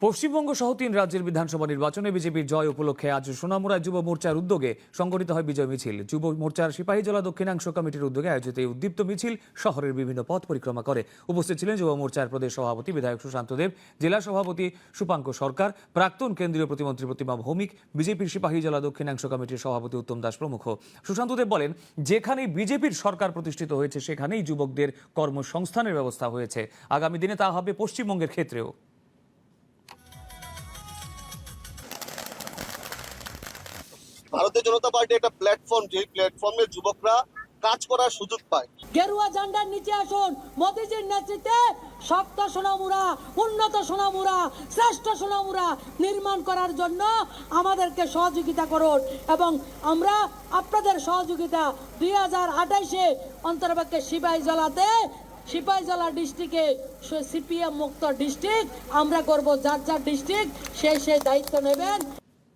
পশ্চিমবঙ্গ সহ 3 রাজ্যের বিধানসভা নির্বাচনে বিজেপির জয় উপলক্ষে আজ সোনামুড়ায় যুব মোর্চার উদ্যোগে সংগঠিত হয় বিজয় মিছিল। যুব মোর্চার সিপাহীজলা দক্ষিণাংশ কমিটির উদ্যোগে আয়োজিত এই উদ্দীপ্ত মিছিল শহরের বিভিন্ন পথ পরিক্রমা করে। উপস্থিত ছিলেন যুব মোর্চার প্রদেশ সভাপতি বিধায়ক সুশান্ত দেব, জেলা সভাপতি সুপাঙ্ক সরকার, প্রাক্তন কেন্দ্রীয় প্রতিমন্ত্রী প্রতিমা ভৌমিক, বিজেপির সিপাহীজলা দক্ষিণাংশ কমিটির সভাপতি উত্তম দাস প্রমুখ। সুশান্ত দেব বলেন, যেখানেই বিজেপির সরকার প্রতিষ্ঠিত হয়েছে সেখানেই যুবকদের কর্মসংস্থানের ব্যবস্থা হয়েছে। আগামী দিনে তা হবে পশ্চিমবঙ্গের ক্ষেত্রেও। ভারতীয় জনতা পার্টি একটা প্ল্যাটফর্ম, যে প্ল্যাটফর্মে যুবকরা কাজ করার সুযোগ পায়। গেরুয়া ঝান্ডার নিচে আসুন, মোদিজির নেতৃত্বে শক্ত সোনামুড়া, উন্নত সোনামুড়া, শ্রেষ্ঠ সোনামুড়া নির্মাণ করার জন্য আমাদেরকে সহযোগিতা করুন এবং আমরা আপনাদের সহযোগিতা 2028-এ অন্তর্পক্ষে সিপাহীজলা ডিস্ট্রিক্টে সিপিএম মুক্ত ডিস্ট্রিক্ট আমরা করব। যার যার ডিস্ট্রিক্ট সেই দায়িত্ব নেবেন।